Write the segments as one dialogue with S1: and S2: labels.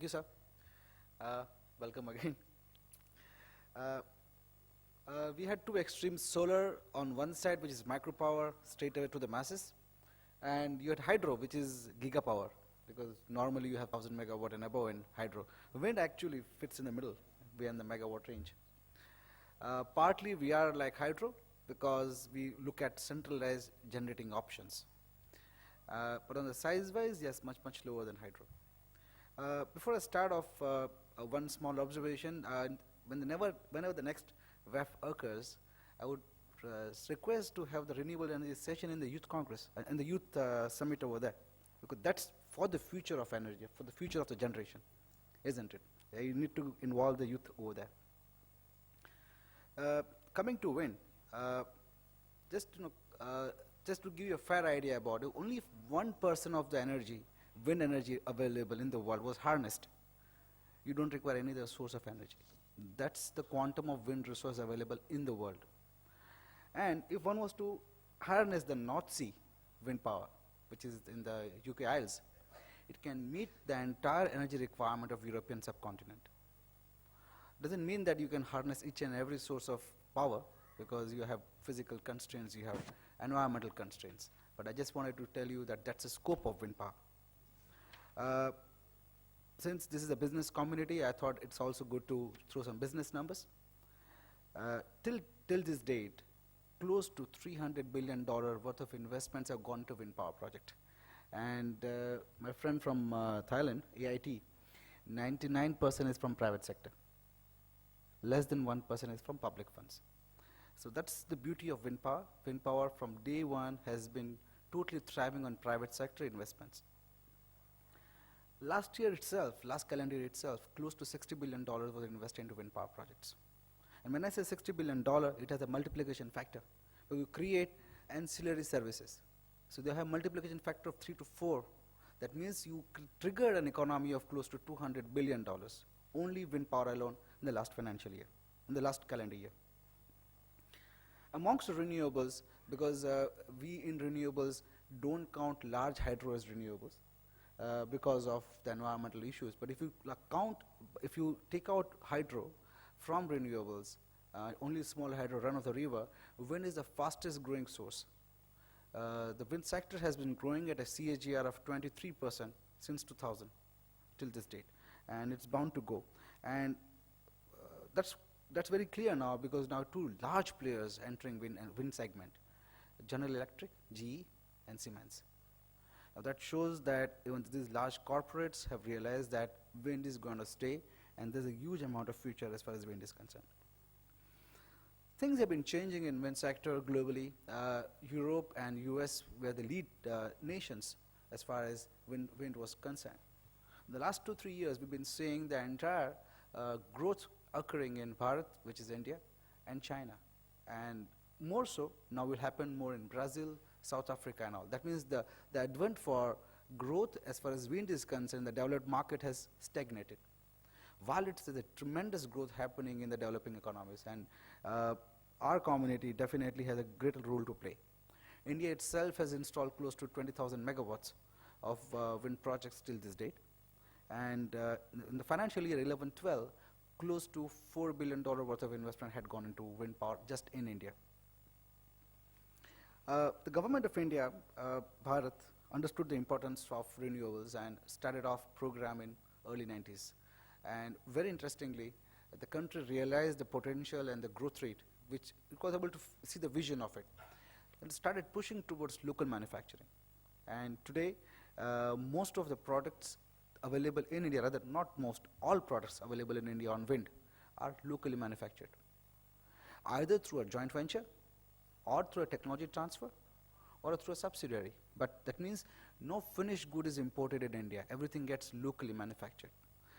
S1: you, sir. Uh, Welcome again. Uh, we had two extremes, solar on one side, which is micropower, straight away to the masses, and you had hydro, which is gigapower, because normally you have 1,000 megawatt and above in hydro. Wind actually fits in the middle, beyond the megawatt range. Partly we are like hydro, because we look at centralized generating options. But on the size-wise, yes, much, much lower than hydro. Before I start off, one small observation. Whenever the next WEF occurs, I would request to have the renewable energy session in the Youth Congress, in the Youth Summit over there, because that's for the future of energy, for the future of the generation, isn't it? You need to involve the youth over there. Coming to wind, just just to give you a fair idea about it, only if 1% of the energy, wind energy available in the world was harnessed, you don't require any other source of energy. That's the quantum of wind resource available in the world. And if one was to harness the North Sea wind power, which is in the UK Isles, it can meet the entire energy requirement of European subcontinent. Doesn't mean that you can harness each and every source of power, because you have physical constraints, you have environmental constraints. But I just wanted to tell you that that's the scope of wind power. Since this is a business community, I thought it's also good to throw some business numbers. Till this date, close to $300 billion worth of investments have gone to wind power project. And my friend from Thailand, AIT, 99% is from private sector. Less than 1% is from public funds. So that's the beauty of wind power. Wind power from day one has been totally thriving on private sector investments. Last year itself, last calendar year itself, close to $60 billion was invested into wind power projects. And when I say $60 billion, it has a multiplication factor. We create ancillary services. So they have multiplication factor of 3 to 4. That means you triggered an economy of close to $200 billion, only wind power alone in the last financial year, in the last calendar year. Amongst the renewables, because we in renewables don't count large hydro as renewables, because of the environmental issues. But if you take out hydro from renewables, only small hydro run of the river, wind is the fastest growing source. The wind sector has been growing at a CAGR of 23% since 2000 till this date, and it's bound to go. And that's very clear now, because now two large players entering wind segment: General Electric, GE, and Siemens. Now that shows that even these large corporates have realized that wind is going to stay, and there's a huge amount of future as far as wind is concerned. Things have been changing in wind sector globally. Europe and US were the lead nations as far as wind was concerned. In the last 2-3 years, we've been seeing the entire growth occurring in Bharat, which is India, and China. And more so, now will happen more in Brazil, South Africa and all. That means the advent for growth as far as wind is concerned, the developed market has stagnated. While it's a tremendous growth happening in the developing economies, and our community definitely has a greater role to play. India itself has installed close to 20,000 megawatts of wind projects till this date. And in the financial year 11-12, close to $4 billion worth of investment had gone into wind power just in India. The government of India, Bharat, understood the importance of renewables and started off program in early 90s. And very interestingly, the country realized the potential and the growth rate, which it was able to see the vision of it, and started pushing towards local manufacturing. And today, most of the products available in India, rather not most, all products available in India on wind are locally manufactured, either through a joint venture, or through a technology transfer, or through a subsidiary. But that means no finished good is imported in India. Everything gets locally manufactured,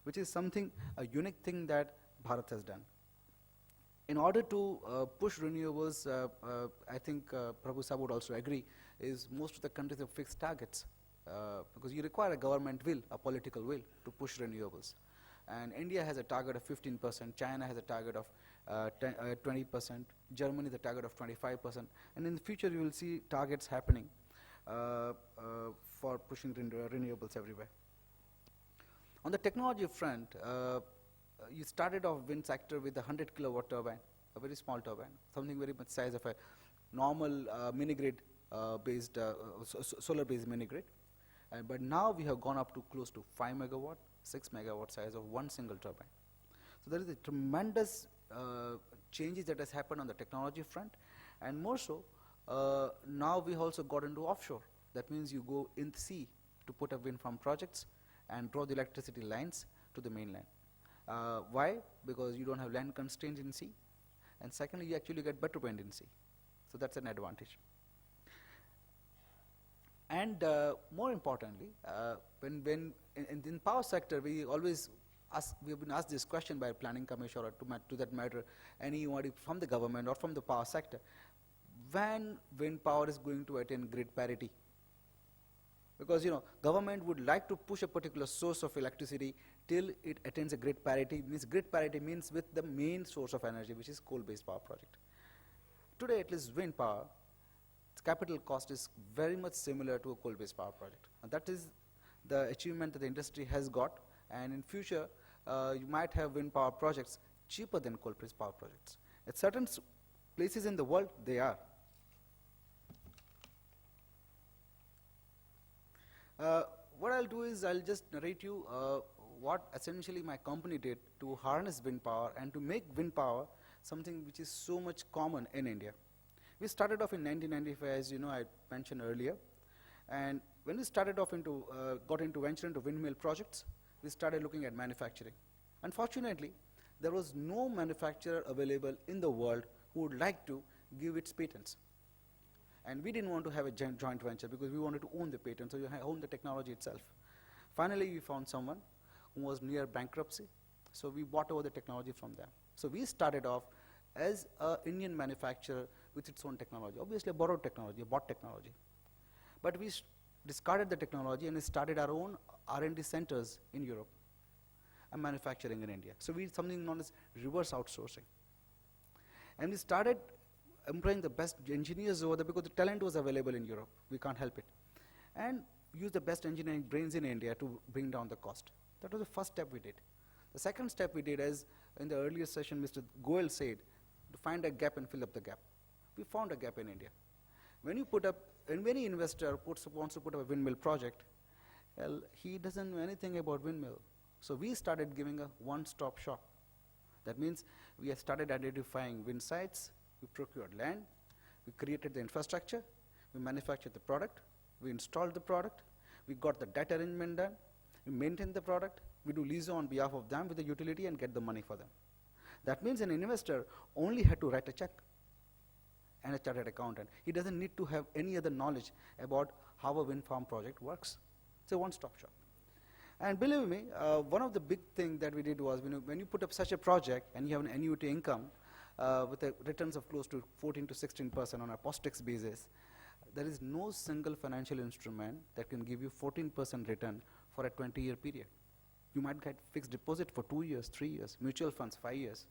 S1: which is something, a unique thing that Bharat has done. In order to push renewables, I think Prabhu Sahab would also agree, is most of the countries have fixed targets, because you require a government will, a political will, to push renewables. And India has a target of 15%, China has a target of 20%, Germany the target of 25%, and in the future you will see targets happening for pushing renewables everywhere. On the technology front, you started off wind sector with a 100 kilowatt turbine, a very small turbine, something very much size of a normal mini grid based, solar based mini grid. But now we have gone up to close to 5 megawatt, 6 megawatt size of one single turbine. So there is a tremendous changes that has happened on the technology front, and more so, now we also got into offshore. That means you go in the sea to put up wind farm projects and draw the electricity lines to the mainland. Why? Because you don't have land constraints in sea, and secondly, you actually get better wind in sea. So that's an advantage. And more importantly, when in power sector, we always we have been asked this question by planning commission or to that matter, anybody from the government or from the power sector, when wind power is going to attain grid parity? Because government would like to push a particular source of electricity till it attains a grid parity. Means grid parity means with the main source of energy, which is coal-based power project. Today, at least wind power, its capital cost is very much similar to a coal-based power project. And that is the achievement that the industry has got. And in future, you might have wind power projects cheaper than coal-based power projects. At certain places in the world, they are. What I'll do is I'll just narrate you what essentially my company did to harness wind power and to make wind power something which is so much common in India. We started off in 1995, as I mentioned earlier, and when we started off got into venture into windmill projects, we started looking at manufacturing. Unfortunately, there was no manufacturer available in the world who would like to give its patents. And we didn't want to have a joint venture because we wanted to own the patent, so you own the technology itself. Finally, we found someone who was near bankruptcy, so we bought over the technology from them. So we started off as an Indian manufacturer with its own technology, obviously a borrowed technology, a bought technology. But we discarded the technology and started our own R&D centers in Europe and manufacturing in India. So we did something known as reverse outsourcing. And we started employing the best engineers over there because the talent was available in Europe. We can't help it. And use the best engineering brains in India to bring down the cost. That was the first step we did. The second step we did, as in the earlier session Mr. Goel said, to find a gap and fill up the gap. We found a gap in India. When you put up, and any investor wants to put up a windmill project, well, he doesn't know anything about windmill. So we started giving a one-stop shop. That means we have started identifying wind sites, we procured land, we created the infrastructure, we manufactured the product, we installed the product, we got the debt arrangement done, we maintain the product, we do lease on behalf of them with the utility and get the money for them. That means an investor only had to write a check and a chartered accountant. He doesn't need to have any other knowledge about how a wind farm project works. It's a one-stop shop. And believe me, one of the big things that we did was when you put up such a project and you have an annuity income with returns of close to 14 to 16% on a post-tax basis, there is no single financial instrument that can give you 14% return for a 20-year period. You might get fixed deposit for 2 years, 3 years, mutual funds 5 years.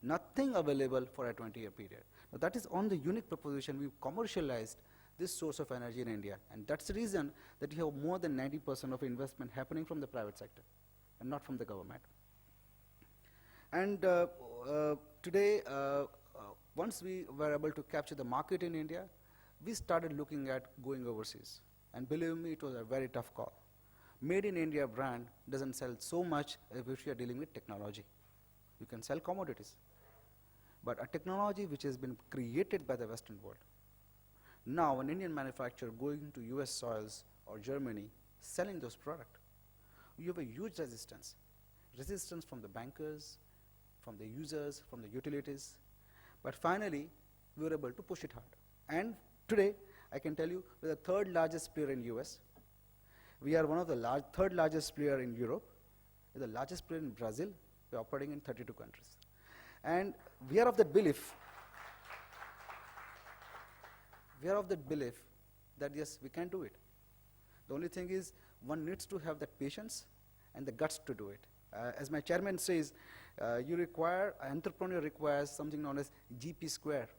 S1: Nothing available for a 20-year period. Now that is on the unique proposition we've commercialized this source of energy in India. And that's the reason that you have more than 90% of investment happening from the private sector and not from the government. And today, once we were able to capture the market in India, we started looking at going overseas. And believe me, it was a very tough call. Made in India brand doesn't sell so much if you are dealing with technology. You can sell commodities. But a technology which has been created by the Western world. Now, an Indian manufacturer going to US soils or Germany selling those products, you have a huge resistance. Resistance from the bankers, from the users, from the utilities. But finally, we were able to push it hard. And today, I can tell you, we're the third largest player in US. We are one of the third largest player in Europe. We're the largest player in Brazil. We're operating in 32 countries. And we are of that belief, that yes, we can do it. The only thing is, one needs to have that patience and the guts to do it. As my chairman says, an entrepreneur requires something known as GP square,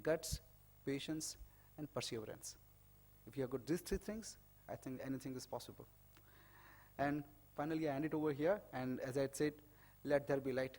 S1: guts, patience, and perseverance. If you have got these three things, I think anything is possible. And finally I end it over here, and as I had said, let there be light.